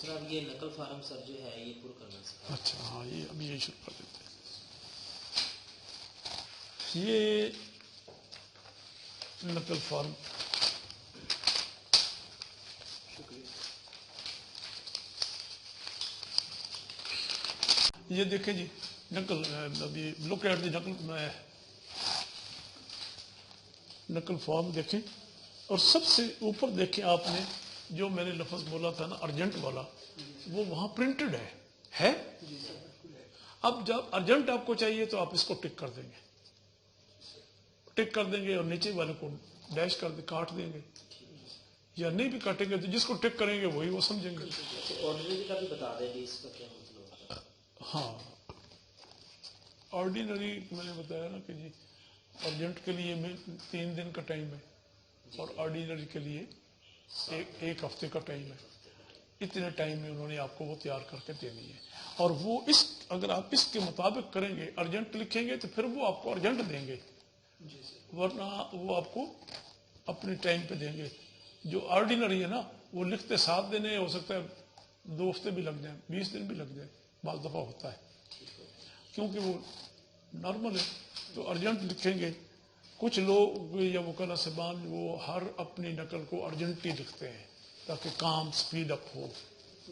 سر اب یہ نقل فارم سر جو ہے یہ پر کرنا سر. اچھا ہاں یہ ابھی یہی شروع کر دیتے ہیں. یہ نقل فارم یہ دیکھیں جی نقل ابھی لک ایٹ دی نقل فارم دیکھیں اور سب سے اوپر دیکھیں آپ نے جو میں نے لفظ بولا تھا نا ارجنٹ والا وہ وہاں پرنٹڈ ہے. اب جب ارجنٹ آپ کو چاہیے تو آپ اس کو ٹک کر دیں گے اور نیچے والے کو ڈیش کر دیں کاٹ دیں گے یا نہیں بھی کاٹیں گے تو جس کو ٹک کریں گے وہی وہ سمجھیں گے. آرڈینری کا بھی بتا دیں گے اس کا کیا مطلب ہوتا ہے. ہاں آرڈینری میں نے بتایا نا کہ جی ارجنٹ کے لیے 3 دن کا ٹائم ہے اور آرڈینری کے لیے 1 ہفتے کا ٹائم ہے. اتنے ٹائم میں انہوں نے آپ کو وہ تیار کر کے دینی ہے اور وہ اگر آپ اس کے مطابق کریں گے ارجنٹ لکھیں گے تو پھر وہ آپ کو ارجنٹ دیں گے ورنہ وہ آپ کو اپنے ٹائم پہ دیں گے. جو آرڈینری ہے نا وہ لکھتے 7 دن ہو سکتا ہے 2 ہفتے بھی لگ جائیں 20 دن بھی لگ جائیں بعض دفعہ ہوتا ہے کیونکہ وہ نارمل ہے. تو ارجنٹ لکھیں گے. کچھ لوگ یا وکلا صاحبان وہ ہر اپنی نقل کو ارجنٹلی لکھتے ہیں تاکہ کام سپیڈ اپ ہو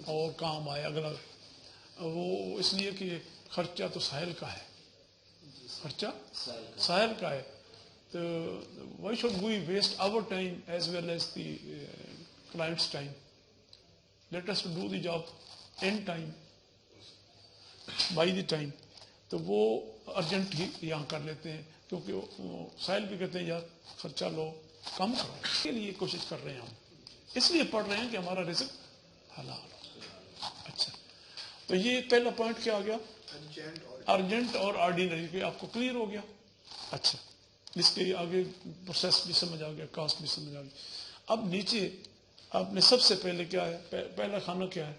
اور کام آئے اگلا. وہ اس لیے کہ خرچہ تو ساحل کا ہے ساحل کا ہے. تو why should we waste our time as well as the clients time. Let us do the job in time by the time. تو وہ ارجنٹ ہی یہاں کر لیتے ہیں کیونکہ ساحل بھی کہتے ہیں یار خرچہ لو کم کرو. اس کے لیے کوشش کر رہے ہیں ہم اس لیے پڑھ رہے ہیں کہ ہمارا رزق حلال ہو. اچھا تو یہ پہلا پوائنٹ کیا آ گیا ارجنٹ اور آرڈینری کے آپ کو کلیئر ہو گیا. اچھا اس کے آگے پروسیس بھی سمجھ آ گیا کاسٹ بھی سمجھ آ گیا. اب نیچے آپ نے سب سے پہلے کیا ہے پہلا کھانا کیا ہے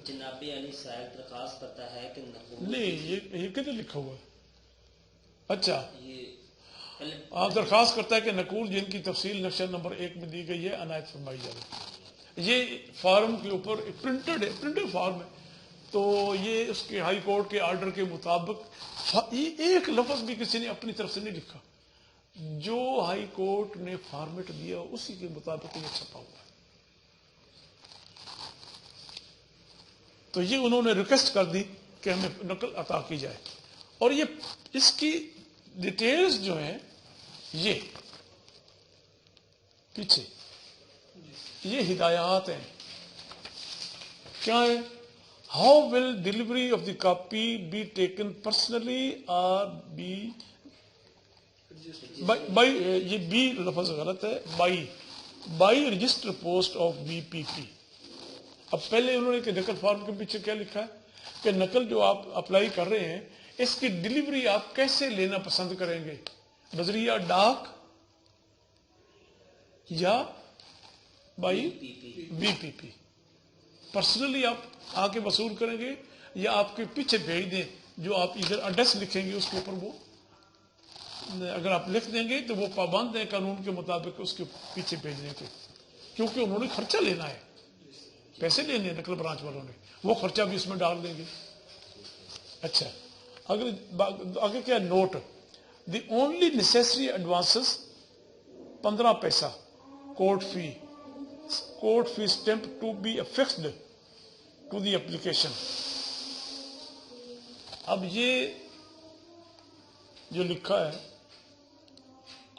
جناب علی صاحب درخواست کرتا ہے کہ نہیں یہ کدھر لکھا ہوا ہے. اچھا یہ آپ درخواست کرتا ہے کہ نقول جن کی تفصیل نقشہ نمبر 1 میں دی گئی ہے عنایت فرمائی جائے. یہ فارم کے اوپر پرنٹڈ فارم ہے تو یہ اس کے ہائی کورٹ کے آرڈر کے مطابق یہ ایک لفظ بھی کسی نے اپنی طرف سے نہیں لکھا. جو ہائی کورٹ نے فارمیٹ دیا اسی کے مطابق یہ چھپا ہوا ہے. تو یہ انہوں نے ریکویسٹ کر دی کہ ہمیں نقل عطا کی جائے اور یہ اس کی ڈیٹیلز جو ہیں یہ پیچھے یہ ہدایات ہیں کیا ہے. How will delivery of the copy be taken personally اور بی بائی یہ بی لفظ غلط ہے by register post of B P P. اب پہلے انہوں نے کہ نقل فارم کے پیچھے کیا لکھا ہے کہ نقل جو آپ اپلائی کر رہے ہیں اس کی ڈلیوری آپ کیسے لینا پسند کریں گے بذریعہ ڈاک یا by be P P. Personally آپ آ کے وصول کریں گے یا آپ کے پیچھے بھیج دیں جو آپ ادھر ایڈریس لکھیں گے اس کے اوپر وہ اگر آپ لکھ دیں گے تو وہ پابند ہیں قانون کے مطابق اس کے پیچھے بھیجنے کے کیونکہ انہوں نے خرچہ لینا ہے پیسے لینے ہیں نقل برانچ والوں نے وہ خرچہ بھی اس میں ڈال دیں گے. اچھا اگر آگے کیا note the only necessary advances 15 پیسہ court fee stamp to be affixed to the application. اب یہ جو لکھا ہے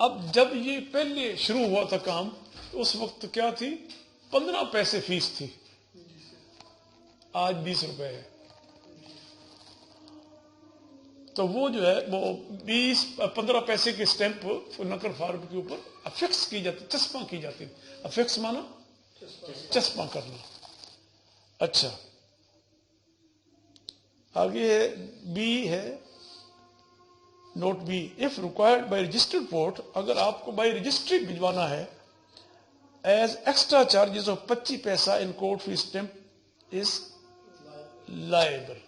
اب جب یہ پہلے شروع ہوا تھا کام اس وقت کیا تھی 15 پیسے فیس تھی آج 20 روپے ہے. تو وہ جو ہے وہ 15 پیسے کے اسٹیمپ نقل فارم کے اوپر افکس کی جاتی چسپاں کی جاتی. افکس مانا چسپاں کرنا. اچھا آگے بی ہے note B if required by registered post اگر آپ کو بائی رجسٹری بھجوانا ہے ایز ایکسٹرا چارجز آف 25 پیسہ in court fee stamp is liable.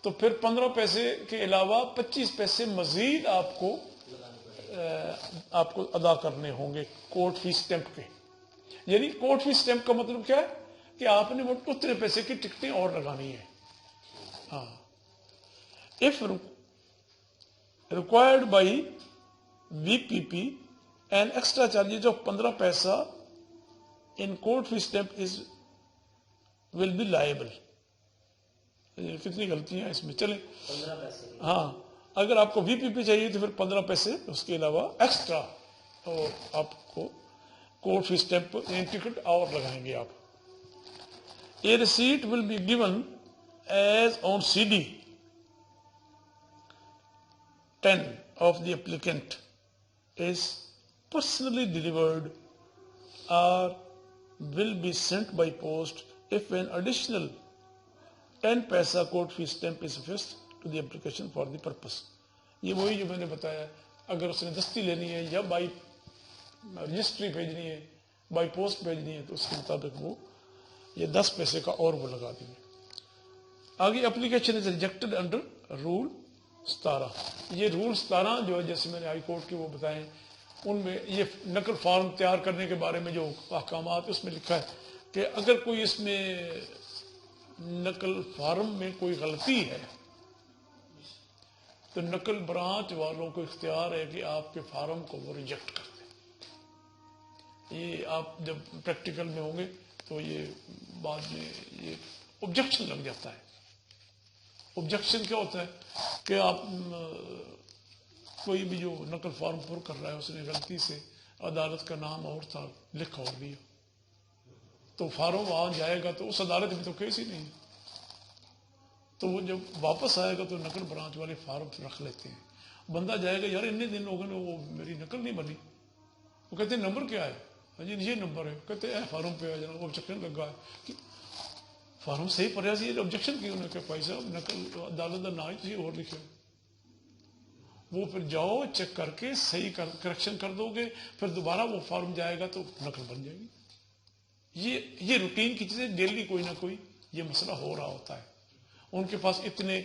تو پھر 15 پیسے کے علاوہ 25 پیسے مزید آپ کو ادا کرنے ہوں گے کورٹ فی اسٹیمپ کے. یعنی کورٹ فی اسٹیمپ کا مطلب کیا ہے کہ آپ نے اتنے پیسے کی ٹکٹیں اور لگانی ہیں. ہاں if required by VPP an extra charges of 15 پیسہ in court fee stamp will be liable. کتنی غلطیاں ہیں اس میں. چلیں 15 پیسے کی. ہاں اگر آپ کو VPP چاہیے تو پھر 15 پیسے اس کے علاوہ ایکسٹرا اور آپ کو کورٹ فی اسٹیمپ ٹکٹ اور لگائیں گے آپ. A receipt will be given as on CD 10 of the applicant is personally delivered or will be sent by post if an additional 10 paisa court fee stamp is affixed to the application for the purpose. یہ وہی جو میں نے بتایا, اگر اس نے دستی لینی ہے یا بائی رجسٹری بھیجنی ہے, بائی پوسٹ بھیجنی ہے, تو اس کے مطابق وہ یہ 10 پیسے کا اور وہ لگا دیں گے. آگے application is rejected under rule 17. یہ رول 17 جو ہے جیسے میں نے ہائی کورٹ کے وہ بتائے, ان میں یہ نقل فارم تیار کرنے کے بارے میں جو احکامات اس میں لکھا ہے کہ اگر کوئی اس میں نقل فارم میں کوئی غلطی ہے تو نقل برانچ والوں کو اختیار ہے کہ آپ کے فارم کو وہ ریجیکٹ کر دیں. یہ آپ جب پریکٹیکل میں ہوں گے تو یہ بعد میں یہ آبجیکشن لگ جاتا ہے. آبجیکشن کیا ہوتا ہے کہ آپ کوئی بھی جو نقل فارم پر کر رہا ہے اس نے غلطی سے عدالت کا نام اور تھا لکھا اور دیا, تو فارم وہاں جائے گا تو اس عدالت میں تو کیس ہی نہیں, تو وہ جب واپس آئے گا تو نقل برانچ والے فارم رکھ لیتے ہیں. بندہ جائے گا یار اتنے دن لوگوں نے وہ میری نقل نہیں بنی, وہ کہتے ہیں نمبر کیا ہے, جی یہ نمبر ہے, کہتے ہیں فارم پہ ہے جناب آبجیکشن لگا ہے کہ فارم صحیح پڑھا سی آبجیکشن کیوں نے کہ بھائی صاحب نقل عدالت کا نام ہی اور لکھے. وہ پھر جاؤ چیک کر کے صحیح کریکشن کر دو گے, پھر دوبارہ وہ فارم جائے گا تو نقل بن جائے گی. یہ روٹین کی چیزیں ڈیلی کوئی نہ کوئی یہ مسئلہ ہو رہا ہوتا ہے. ان کے پاس اتنے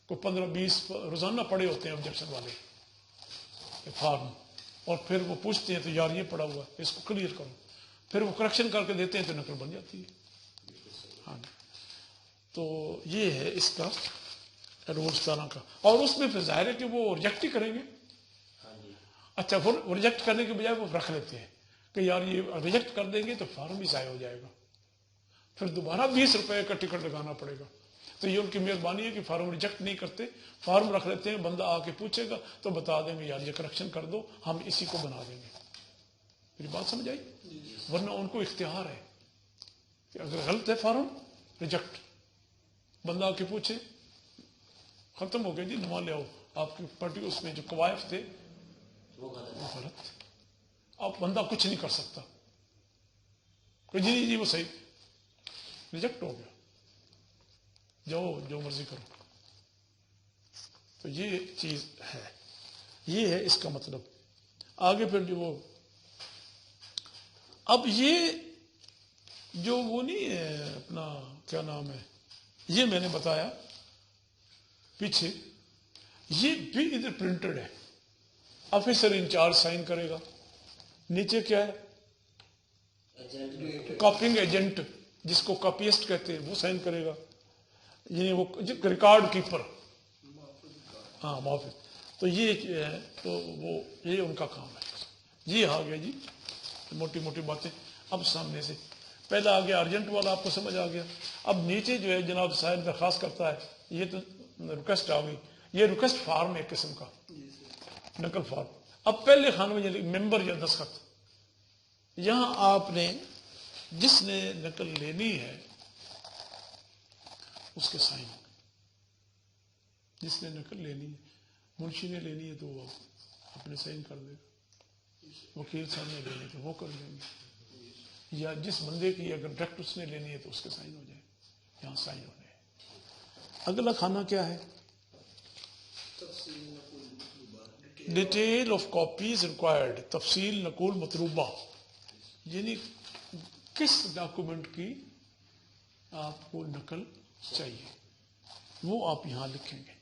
کو 15-20 روزانہ پڑے ہوتے ہیں آبجیکشن والے فارم, اور پھر وہ پوچھتے ہیں تو یار یہ پڑا ہوا ہے اس کو کلیئر کرو, پھر وہ کریکشن کر کے دیتے ہیں تو نقل بن جاتی ہے. ہاں تو یہ ہے اس کا رول 17 کا. اور اس میں پھر ظاہر ہے کہ وہ ریجیکٹ ہی کریں گے. اچھا وہ ریجیکٹ کرنے کے بجائے وہ رکھ لیتے ہیں کہ یار یہ ریجیکٹ کر دیں گے تو فارم بھی ضائع ہو جائے گا, پھر دوبارہ 20 روپے کا ٹکٹ لگانا پڑے گا. تو یہ ان کی مہربانی ہے کہ فارم ریجیکٹ نہیں کرتے, فارم رکھ لیتے ہیں, بندہ آ کے پوچھے گا تو بتا دیں گے یار یہ کریکشن کر دو, ہم اسی کو بنا دیں گے. میری بات سمجھ آئی؟ ورنہ ان کو اختیار ہے کہ اگر غلط ہے فارم ریجیکٹ, بندہ آ کے پوچھے ختم ہو گیا جی نماز لے آؤ, آپ کی پارٹی اس میں جو قوائف تھے وہ غلط, آپ بندہ کچھ نہیں کر سکتا کہ جی وہ صحیح, ریجیکٹ ہو گیا, جاؤ جو مرضی کرو. تو یہ چیز ہے, یہ ہے اس کا مطلب. آگے پھر جو وہ اب یہ جو وہ نہیں ہے اپنا کیا نام ہے, یہ میں نے بتایا پیچھے, یہ بھی ادھر پرنٹڈ ہے. آفیسر انچارج سائن کرے گا, نیچے کیا ہے کاپنگ ایجنٹ جس کو کاپیسٹ کہتے ہیں وہ سائن کرے گا, یعنی وہ ریکارڈ کیپر, ہاں محافظ. تو یہ ہے تو وہ یہ ان کا کام ہے. یہ آ گیا جی موٹی موٹی باتیں. اب سامنے سے پہلا آ گیا ارجنٹ والا, آپ کو سمجھ آ گیا. اب نیچے جو ہے جناب صاحب درخواست کرتا ہے, یہ تو ریکویسٹ آ گئی, یہ ریکویسٹ فارم ایک قسم کا نقل فارم. اب پہلے خانے میں ممبر یا دستخط, یہاں آپ نے جس نے نقل لینی ہے اس کے سائن, جس نے نقل لینی ہے, منشی نے لینی ہے تو وہ اپنے سائن کر دے گا, وکیل صاحب نے لینی ہے تو وہ کر دیں گے, یا جس بندے کی اگر ڈائریکٹ اس نے لینی ہے تو اس کے سائن ہو جائے, یہاں سائن ہونے ہیں. اگلا کھانا کیا ہے؟ ڈیٹیل آف کاپیز ریکوائرڈ, تفصیل نقول مطلوبہ, یعنی کس ڈاکومنٹ کی آپ کو نقل چاہیے وہ آپ یہاں لکھیں گے.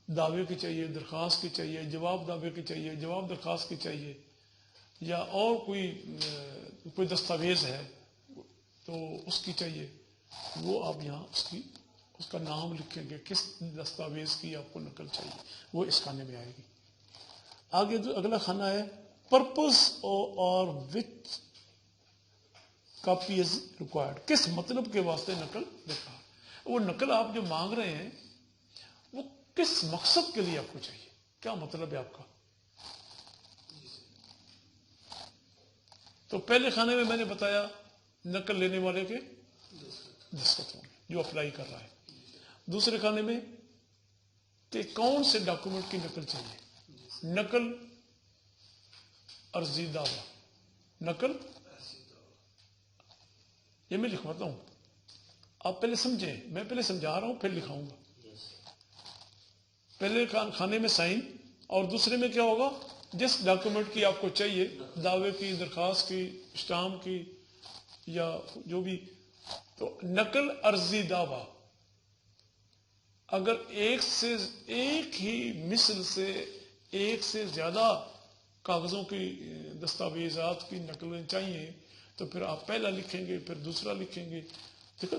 دعوے کی چاہیے, درخواست کی چاہیے, جواب دعوے کی چاہیے, جواب درخواست کی چاہیے, یا اور کوئی دستاویز ہے تو اس کی چاہیے، وہ آپ یہاں اس کا نام لکھیں گے، کس دستاویز کی آپ کو نقل چاہیے، وہ اس خانے میں آئے گی۔ آگے جو اگلا خانہ ہے پرپز اور وچ کاپی از ریکوائرڈ، کس مطلب کے واسطے نقل دیکھا، وہ نقل آپ جو مانگ رہے ہیں وہ کس مقصد کے لیے آپ کو چاہیے، کیا مطلب ہے آپ کا۔ تو پہلے خانے میں نے بتایا نقل لینے والے کے دستخط ہوں گے جو اپلائی کر رہا ہے، دوسرے خانے میں کہ کون سے ڈاکومنٹ کی نقل چاہیے، نقل عرضی دعویٰ، نقل، یہ میں لکھواتا ہوں، آپ پہلے سمجھیں، میں پہلے سمجھا رہا ہوں پھر لکھاؤں گا۔ پہلے خانے میں سائن، اور دوسرے میں کیا ہوگا، جس ڈاکومنٹ کی آپ کو چاہیے، دعوے کی، درخواست کی، اسٹامپ کی یا جو بھی، تو نقل عرضی دعویٰ اگر ایک ہی مثل سے ایک سے زیادہ کاغذوں کی دستاویزات کی نقلیں چاہیے تو پھر آپ پہلا لکھیں گے، پھر دوسرا لکھیں گے، دیکھو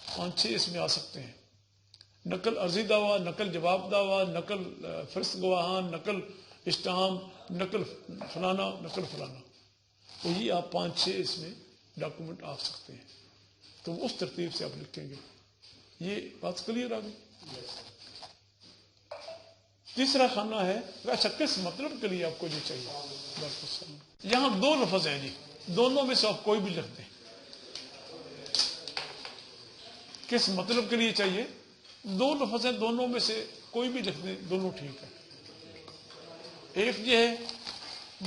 5-6 اس میں آ سکتے ہیں، نقل عرضی دعویٰ، نقل جواب دعویٰ، نقل فرست گواہان، نقل اسٹامپ، نقل فلانا، نقل فلانا، تو یہ آپ 5-6 اس میں ڈاکومنٹ آ سکتے ہیں، تو اس ترتیب سے آپ لکھیں گے۔ یہ بات کلیئر آ گئی۔ تیسرا خانہ ہے اچھا کس مطلب کے لیے آپ کو جو چاہیے، یہاں 2 لفظ ہیں جی، دونوں میں سے آپ کوئی بھی لکھ دیں، کس مطلب کے لیے چاہیے 2 لفظ ہیں، دونوں میں سے کوئی بھی لکھ دیں، دونوں ٹھیک ہے۔ ایک یہ ہے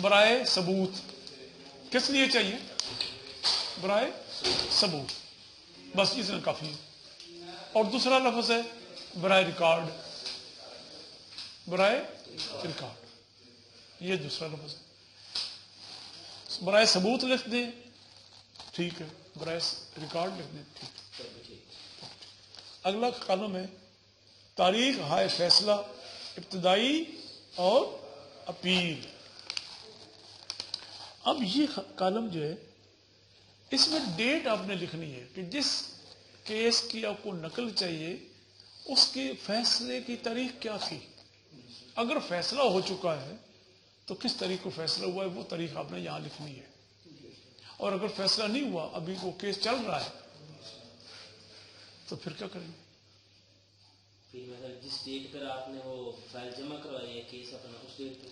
برائے ثبوت، کس لیے چاہیے، برائے ثبوت، بس اتنا کافی ہے، اور دوسرا لفظ ہے برائے ریکارڈ، برائے ریکارڈ، یہ دوسرا لفظ ہے۔ برائے ثبوت لکھ دیں ٹھیک ہے، برائے ریکارڈ لکھ دیں ٹھیک ہے۔ اگلا کالم ہے تاریخ ہائے فیصلہ، ابتدائی اور اپیل۔ اب یہ کالم جو ہے اس میں ڈیٹ آپ نے لکھنی ہے کہ جس کیس کی آپ کو نقل چاہیے اس کے فیصلے کی تاریخ کیا تھی، اگر فیصلہ ہو چکا ہے تو کس تاریخ کو فیصلہ ہوا ہے وہ تاریخ آپ نے یہاں لکھنی ہے، اور اگر فیصلہ نہیں ہوا ابھی وہ کیس چل رہا ہے تو پھر کیا کریں گے، پھر مطلب جس ڈیٹ پر آپ نے وہ فائل جمع کروائی ہے کیس اپنا اس ڈیٹ پہ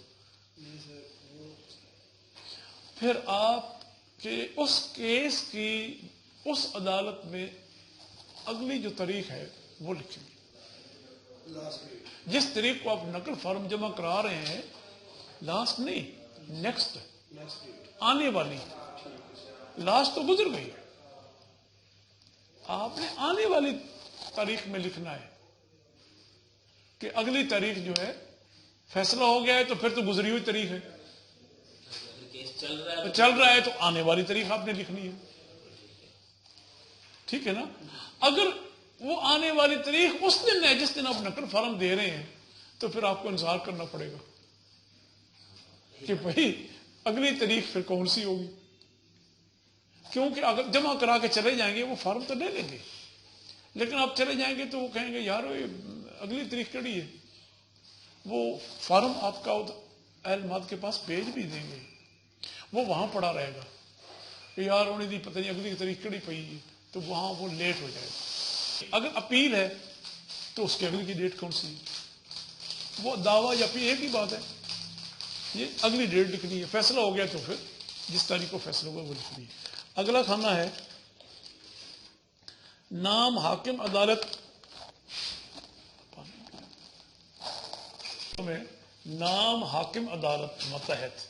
پھر آپ کے اس کیس کی اس عدالت میں اگلی جو تاریخ ہے وہ لکھیں گے، جس تاریخ کو آپ نقل فارم جمع کرا رہے ہیں، لاسٹ نہیں، نیکسٹ آنے والی، لاسٹ تو گزر گئی، آپ نے آنے والی تاریخ میں لکھنا ہے کہ اگلی تاریخ جو ہے فیصلہ ہو گیا ہے تو پھر تو گزری ہوئی تاریخ ہے، چل رہا ہے چل رہا ہے تو آنے والی تاریخ آپ نے لکھنی ہے، ٹھیک ہے نا۔ اگر وہ آنے والی تاریخ اس دن ہے جس دن آپ نقل فارم دے رہے ہیں تو پھر آپ کو انتظار کرنا پڑے گا کہ بھائی اگلی تاریخ پھر کون سی ہوگی، کیونکہ اگر جمع کرا کے چلے جائیں گے وہ فارم تو لے لیں گے، لیکن آپ چلے جائیں گے تو وہ کہیں گے یار اگلی تاریخ کڑی ہے، وہ فارم آپ کا اہل ماد کے پاس بھیج بھی دیں گے، وہ وہاں پڑا رہے گا کہ یار انہیں دی پتہ نہیں اگلی تاریخ کڑی پئی ہے، تو وہاں وہ لیٹ ہو جائے گا۔ اگر اپیل ہے تو اس کے اگلی کی ڈیٹ کون سی ہے، وہ دعویٰ یا اپیل ایک ہی بات ہے، یہ اگلی ڈیٹ لکھنی ہے، فیصلہ ہو گیا تو پھر جس تاریخ کو فیصلہ ہوا وہ لکھنی ہے۔ اگلا خانہ ہے نام حاکم عدالت میں، نام حاکم عدالت ماتحت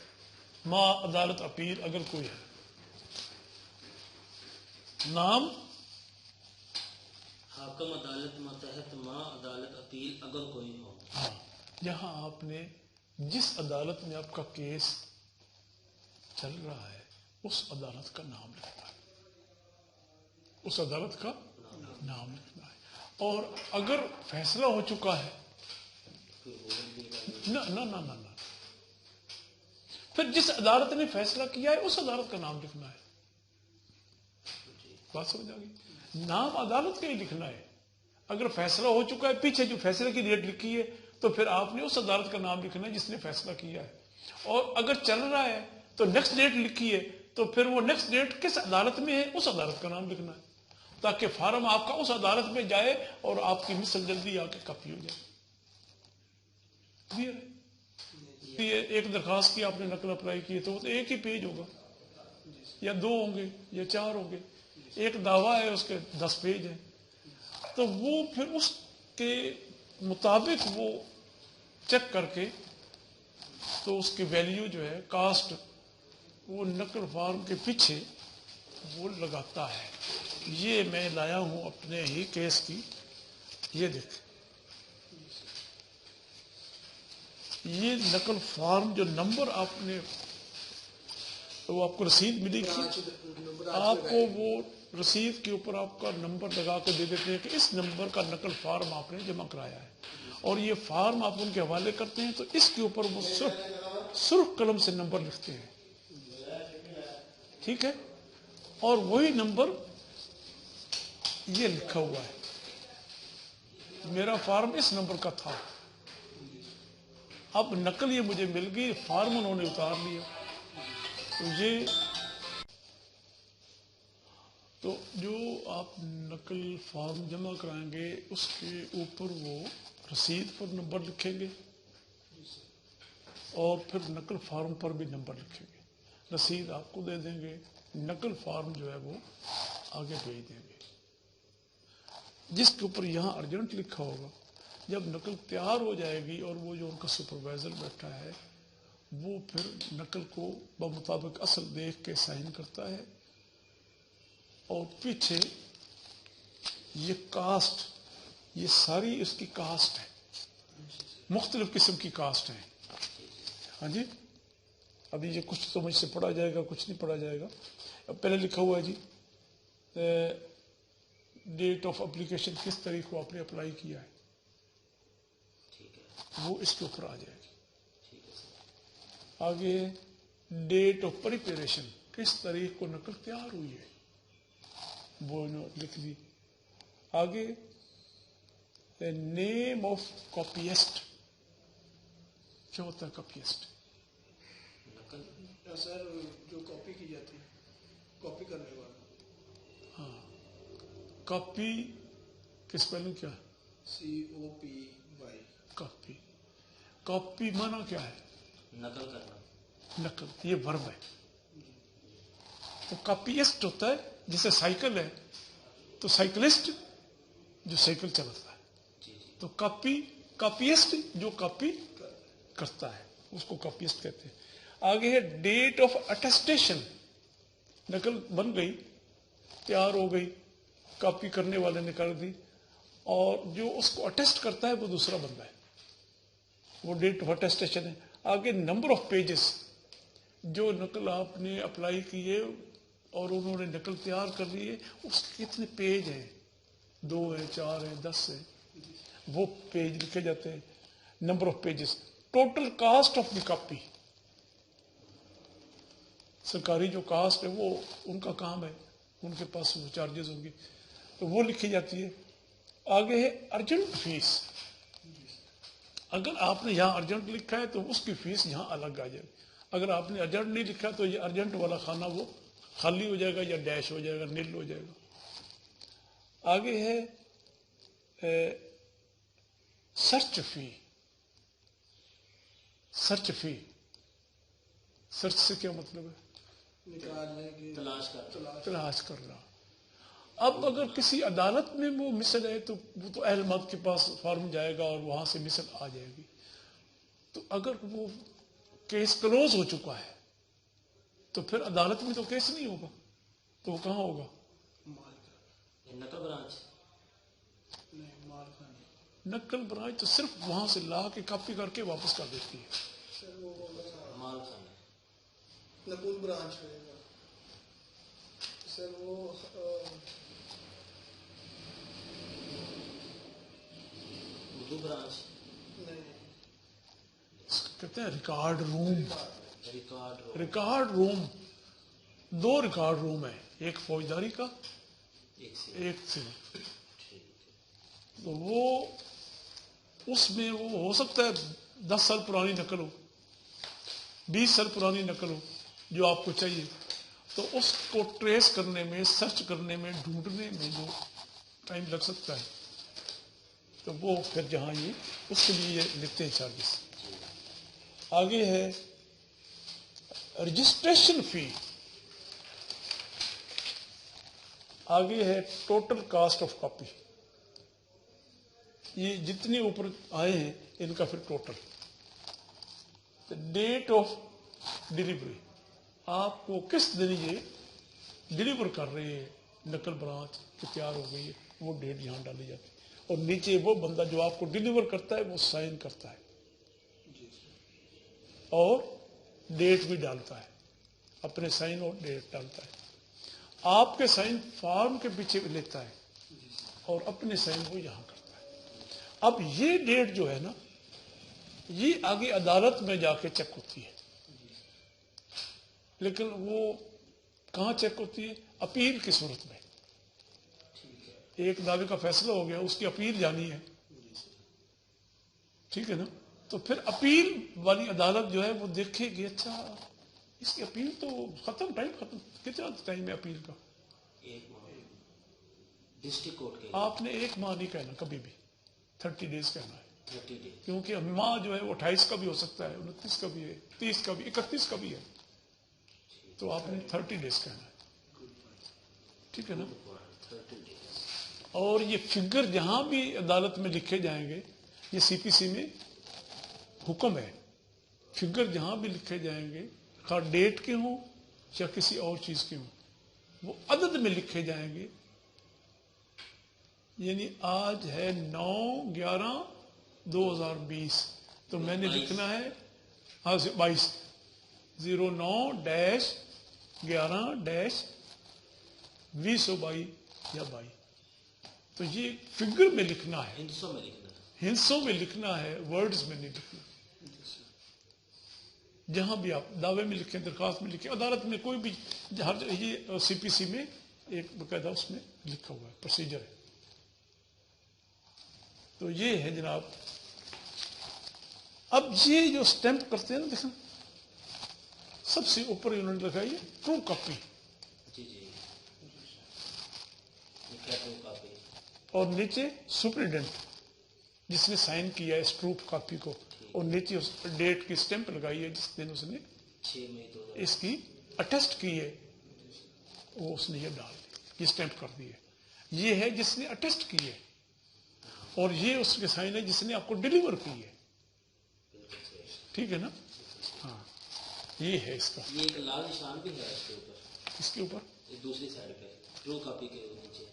ما عدالت اپیل اگر کوئی ہے، نام حاکم عدالت ماتحت ما عدالت اپیل اگر کوئی ہو، ہاں یہاں آپ نے جس عدالت میں آپ کا کیس چل رہا ہے اس عدالت کا نام لکھنا ہے، اس عدالت کا نام لکھنا ہے، اور اگر فیصلہ ہو چکا ہے نہ پھر جس عدالت نے فیصلہ کیا ہے اس عدالت کا نام لکھنا ہے. بات سمجھ آ گئی؟ نام عدالت کا ہی لکھنا ہے. اگر فیصلہ ہو چکا ہے، پیچھے جو فیصلے کی ڈیٹ لکھی ہے، تو پھر آپ نے اس عدالت کا نام لکھنا ہے جس نے فیصلہ کیا ہے. اور اگر چل رہا ہے تو نیکسٹ ڈیٹ لکھی ہے، تو پھر وہ نیکسٹ ڈیٹ کس عدالت میں ہے اس عدالت کا نام لکھنا ہے، تاکہ فارم آپ کا اس عدالت میں جائے اور آپ کی مثل جلدی آ کے کاپی ہو جائے. کلیئر ہے؟ یہ ایک درخواست کی آپ نے نقل اپلائی کی تو ایک ہی پیج ہوگا، یا 2 ہوں گے یا 4 ہوں گے. ایک دعویٰ ہے، اس کے 10 پیج ہیں. تو وہ پھر اس کے مطابق وہ چیک کر کے تو اس کی ویلیو جو ہے کاسٹ وہ نقل فارم کے پیچھے وہ لگاتا ہے. یہ میں لایا ہوں اپنے ہی کیس کی. یہ دیکھ، یہ نقل فارم جو نمبر آپ نے، وہ آپ کو رسید ملی تھی، آپ کو وہ رسید کے اوپر آپ کا نمبر لگا کے دے دیتے ہیں کہ اس نمبر کا نقل فارم آپ نے جمع کرایا ہے. اور یہ فارم آپ ان کے حوالے کرتے ہیں تو اس کے اوپر وہ سرخ قلم سے نمبر لکھتے ہیں. ٹھیک ہے؟ اور وہی نمبر یہ لکھا ہوا ہے، میرا فارم اس نمبر کا تھا. اب نقل یہ مجھے مل گئی، فارم انہوں نے اتار لیا. تو جو آپ نقل فارم جمع کرائیں گے اس کے اوپر وہ رسید پر نمبر لکھیں گے اور پھر نقل فارم پر بھی نمبر لکھیں گے. رسید آپ کو دے دیں گے، نقل فارم جو ہے وہ آگے بھیج دیں گے جس کے اوپر یہاں ارجنٹ لکھا ہوگا. جب نقل تیار ہو جائے گی اور وہ جو ان کا سپروائزر بیٹھا ہے وہ پھر نقل کو بمطابق اصل دیکھ کے سائن کرتا ہے. اور پیچھے یہ کاسٹ، یہ ساری اس کی کاسٹ ہے، مختلف قسم کی کاسٹ ہے. ہاں جی، ابھی یہ کچھ تو مجھ سے پڑھا جائے گا، کچھ نہیں پڑھا جائے گا. اب پہلے لکھا ہوا ہے جی ڈیٹ آف اپلیکیشن، کس تاریخ کو آپ نے اپلائی کیا ہے، وہ اس کے اوپر آ جائے گی. آگے ڈیٹ آف پریپریشن، کس تاریخ کو نقل تیار ہوئی ہے، وہ لکھ دی. آگے نیم آف کاپیسٹ، کیا ہوتا ہے کاپیسٹ؟ سر جو کاپی کی جاتی ہے، کاپی کرنے والا. ہاں، کاپی کی اسپیلنگ کیا ہے؟ COPY. کاپی. کاپی مانا کیا ہے؟ نقل کرنا. نقل، یہ ورب ہے. تو کاپیسٹ ہوتا ہے جیسے سائیکل ہے تو سائیکلسٹ جو سائیکل چلاتا ہے. تو کاپیسٹ جو کاپی کرتا ہے اس کو کاپیسٹ کہتے ہیں. آگے ہے ڈیٹ آف اٹیسٹیشن، نقل بن گئی، تیار ہو گئی، کاپی کرنے والے نے کر دی، اور جو اس کو اٹیسٹ کرتا ہے وہ دوسرا بندہ ہے، وہ ڈیٹ آف اٹیسٹیشن ہے. آگے نمبر آف پیجز، جو نقل آپ نے اپلائی کی ہے اور انہوں نے نقل تیار کر لی ہے، اس کے کتنے پیج ہیں، 2 ہیں، 4 ہیں، 10 ہیں، وہ پیج لکھے جاتے ہیں. Number of pages. Total cost of the copy, سرکاری جو کاسٹ ہے وہ ان کا کام ہے، ان کے پاس وہ چارجز ہوں گی تو وہ لکھی جاتی ہے. آگے ہے ارجنٹ فیس. اگر آپ نے یہاں ارجنٹ لکھا ہے تو اس کی فیس یہاں الگ آ جائے گی. اگر آپ نے ارجنٹ نہیں لکھا تو یہ ارجنٹ والا خانہ وہ خالی ہو جائے گا یا ڈیش ہو جائے گا، نل ہو جائے گا. آگے ہے سرچ فی. سرچ فی، سرچ سے کیا مطلب ہے؟ نکالنے کی، تلاش کرنا. اب اگر کسی عدالت میں وہ مثل ہے تو وہ تو اہل مد کے پاس فارم جائے گا اور وہاں سے مثل آ جائے گی. تو اگر وہ کیس کلوز ہو چکا ہے تو پھر عدالت میں تو کیس نہیں ہوگا، تو وہ کہاں ہوگا؟ نقل برانچ. نہیں، مال خانے. نقل برانچ تو صرف وہاں سے لا کے کاپی کر کے واپس کر دیتی ہے. سر وہ مال خانے. نقول برانچ ہے سر. وہ اردو برانچ. نہیں، کہتے ہیں ریکارڈ روم. ریکارڈ روم، 2 ریکارڈ روم ہیں، ایک فوجداری کا، ایک سول. تو وہ اس میں وہ ہو سکتا ہے 10 سال پرانی نقل ہو، 20 سال پرانی نقل ہو جو آپ کو چاہیے. تو اس کو ٹریس کرنے میں، سرچ کرنے میں، ڈھونڈنے میں جو ٹائم لگ سکتا ہے، تو وہ پھر جہاں یہ اس کے لیے یہ لیتے ہیں چارجز. آگے ہے رجسٹریشن فی، آگے ہے ٹوٹل کاسٹ آف کاپی. یہ جتنے اوپر آئے ہیں ان کا پھر ٹوٹل. ڈیٹ آف ڈلیوری، آپ کو کس دن یہ ڈلیور کر رہے ہیں، نقل برانچ کہ تیار ہو گئی ہے، وہ ڈیٹ یہاں ڈالی جاتی ہے. اور نیچے وہ بندہ جو آپ کو ڈلیور کرتا ہے وہ سائن کرتا ہے اور ڈیٹ بھی ڈالتا ہے، اپنے سائن اور ڈیٹ ڈالتا ہے. آپ کے سائن فارم کے پیچھے لیتا ہے اور اپنے سائن وہ یہاں کرتا ہے. اب یہ ڈیٹ جو ہے نا، یہ آگے عدالت میں جا کے چیک ہوتی ہے. لیکن وہ کہاں چیک ہوتی ہے؟ اپیل کی صورت میں. ایک دعوے کا فیصلہ ہو گیا، اس کی اپیل جانی ہے، ٹھیک ہے نا. تو پھر اپیل والی عدالت جو ہے وہ دیکھے گی، اچھا اس کی اپیل تو ختم، ٹائم ختم، کتنا ٹائم ہے اپیل کا؟ ڈسٹرکٹ کورٹ کے آپ نے 1 ماہ نہیں کہنا، کبھی بھی 30 ڈیز کہنا ہے. 30 days. کیونکہ ماہ جو ہے وہ 28 کا بھی ہو سکتا ہے، 29 کا بھی ہے، 30 کا بھی، 31 کا بھی ہے. تو آپ نے 30 ڈیز کہنا ہے، ٹھیک ہے نا. 30 days. اور یہ فگر جہاں بھی عدالت میں لکھے جائیں گے، یہ سی پی سی میں حکم ہے، فگر جہاں بھی لکھے جائیں گے، خواہ ڈیٹ کے ہوں یا کسی اور چیز کے ہوں، وہ عدد میں لکھے جائیں گے. یعنی آج ہے 9/11/2020، تو میں نے لکھنا ہے 22 09-11-2022 یا 22. تو یہ فگر میں لکھنا ہے، ہندسوں میں لکھنا ہے. ہنسوں میں لکھنا ہے، ورڈز میں نہیں لکھنا. جہاں بھی آپ دعوے میں لکھیں، درخواست میں لکھیں، عدالت میں کوئی بھی، ہر یہ سی پی سی میں ایک باقاعدہ اس میں لکھا ہوا ہے، پروسیجر ہے. تو یہ ہے جناب. اب یہ جو اسٹیمپ کرتے ہیں نا، دیکھیں سب سے اوپر انہوں نے لکھا ہے ٹرو کاپی، جی جی، یہ کیا ٹرو کاپی؟ اور نیچے سپرنٹینڈنٹ جس نے سائن کیا ہے اس ٹرو کاپی کو، اور نیچے اس ڈیٹ کی اسٹیمپ لگائی ہے جس دن اس نے 6 مئی 2000. اس کی اٹیسٹ کی ہے، وہ اس نے یہ ڈال دی، یہ اسٹیمپ کر دی ہے. یہ ہے جس نے اٹیسٹ کی ہے، اور یہ اس کے سائن ہے جس نے آپ کو ڈلیور کی ہے. ٹھیک ہے نا. ہاں یہ ہے اس کا. یہ ایک لال نشان بھی ہے اس کے اوپر، اس کے اوپر یہ دوسری سائڈ پہ ٹرو کاپی کے نیچے.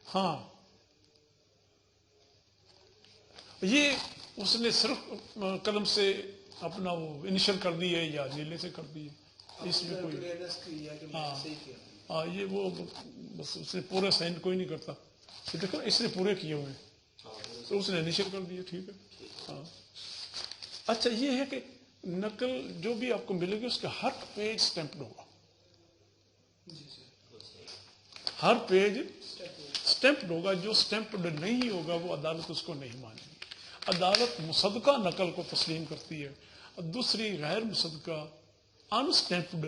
ہاں یہ اس نے صرف قلم سے اپنا وہ انیشل کر دی ہے یا نیلے سے کر دی ہے، اس میں کوئی کلیئرنس کی ہے کہ میں ہاں صحیح کیا. ہاں یہ وہ بس اس نے پورے سائن کوئی نہیں کرتا. یہ دیکھو اس نے پورے کیے ہوئے ہیں، تو اس نے انیشل کر دیا. ٹھیک ہے. ہاں اچھا یہ ہے کہ نقل جو بھی آپ کو ملے گی اس کا ہر پیج اسٹیمپڈ ہوگا، جی سر، ہر پیج اسٹیمپڈ ہوگا. جو اسٹیمپڈ نہیں ہوگا وہ عدالت اس کو نہیں مانے گی. عدالت مصدقہ نقل کو تسلیم کرتی ہے، اور دوسری غیر مصدقہ ان اسٹیمپڈ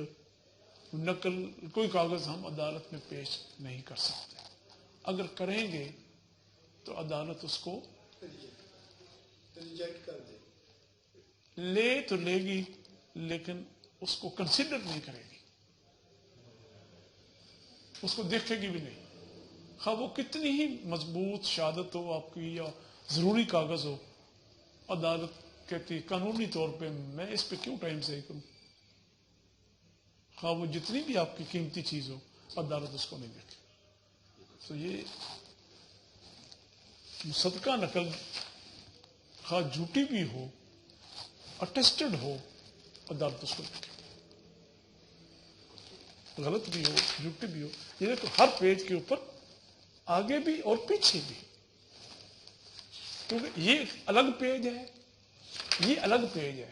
نقل کوئی کاغذ ہم عدالت میں پیش نہیں کر سکتے. اگر کریں گے تو عدالت اس کو ریجیکٹ کر دے. لے تو لے گی، لیکن اس کو کنسیڈر نہیں کرے گی، اس کو دیکھے گی بھی نہیں. خواہ وہ کتنی ہی مضبوط شہادت ہو آپ کی یا ضروری کاغذ ہو، عدالت کہتی قانونی طور پہ میں اس پہ کیوں ٹائم سے کروں. خواہ وہ جتنی بھی آپ کی قیمتی چیز ہو، عدالت اس کو نہیں دیکھے. تو یہ مصدقہ نقل خواہ جھوٹی بھی ہو، اٹیسٹڈ ہو، عدالت اس کو دیکھے. غلط بھی ہو، جھوٹی بھی ہو. یہ دیکھو ہر پیج کے اوپر آگے بھی اور پیچھے بھی، کیونکہ یہ الگ پیج ہے، یہ الگ پیج ہے.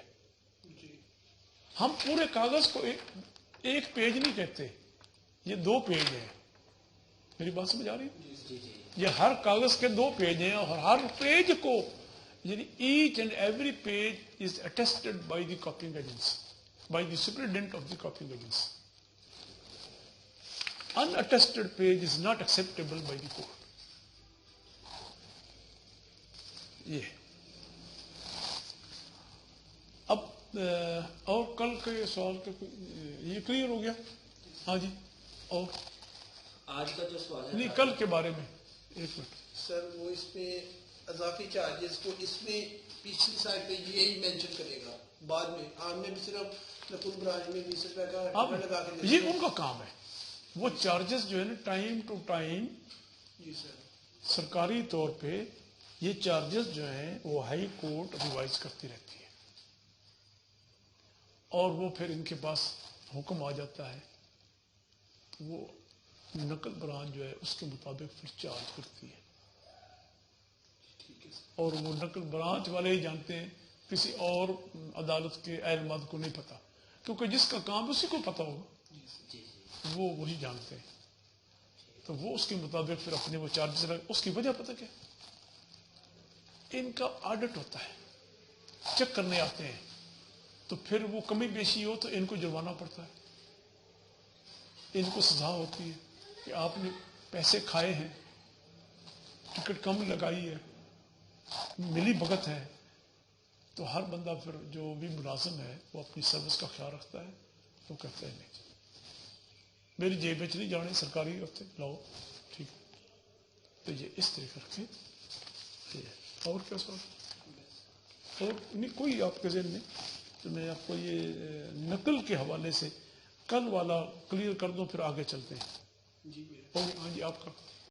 ہم پورے کاغذ کو ایک پیج نہیں کہتے، یہ 2 پیج ہیں. میری بات سمجھ آ رہی ہے؟ جی جی یہ ہر کاغذ کے 2 پیج ہیں، اور ہر پیج کو یعنی each and every page is attested by the copying agency, by the superintendent of the copying agency. Unattested page is not acceptable by the court. یہ اب اور کل کے سوال کا یہ کلیئر ہو گیا؟ ہاں جی. اور آج کا جو سوال ہے نہیں، کل کے بارے میں 1 منٹ. سر وہ اس میں اضافی چارجز کو اس میں پچھلی سائڈ پہ یہی مینشن کرے گا، بعد میں آپ نے بھی صرف نقل برانچ میں 20 روپے کا اب لگا کے یہ ان کا کام ہے. وہ چارجز جو ہے نا ٹائم ٹو ٹائم جی سر. سرکاری طور پہ یہ چارجز جو ہیں وہ ہائی کورٹ ریوائز کرتی رہتی ہے، اور وہ پھر ان کے پاس حکم آ جاتا ہے، وہ نقل برانچ جو ہے اس کے مطابق پھر چارج کرتی ہے. اور وہ نقل برانچ والے ہی جانتے ہیں، کسی اور عدالت کے اہل مرد کو نہیں پتا، کیونکہ جس کا کام اسی کو پتا ہوگا، جی جی وہ وہی جانتے ہیں. تو وہ اس کے مطابق پھر اپنے وہ چارجز اس کی وجہ پتہ کیا؟ ان کا آڈٹ ہوتا ہے، چیک کرنے آتے ہیں، تو پھر وہ کمی بیشی ہو تو ان کو جرمانہ پڑتا ہے، ان کو سزا ہوتی ہے کہ آپ نے پیسے کھائے ہیں، ٹکٹ کم لگائی ہے، ملی بھگت ہے. تو ہر بندہ پھر جو بھی ملازم ہے وہ اپنی سروس کا خیال رکھتا ہے، وہ کہتا ہے نہیں میری جیب میں چلی جانے سرکاری رکھتے لاؤ ٹھیک. تو یہ اس طریقے رکھیں. اور کیا سوال؟ اور نہیں کوئی آپ کے ذہن میں؟ تو میں آپ کو یہ نقل کے حوالے سے کل والا کلیئر کر دوں، پھر آگے چلتے ہیں. جی اور ہاں جی آپ کا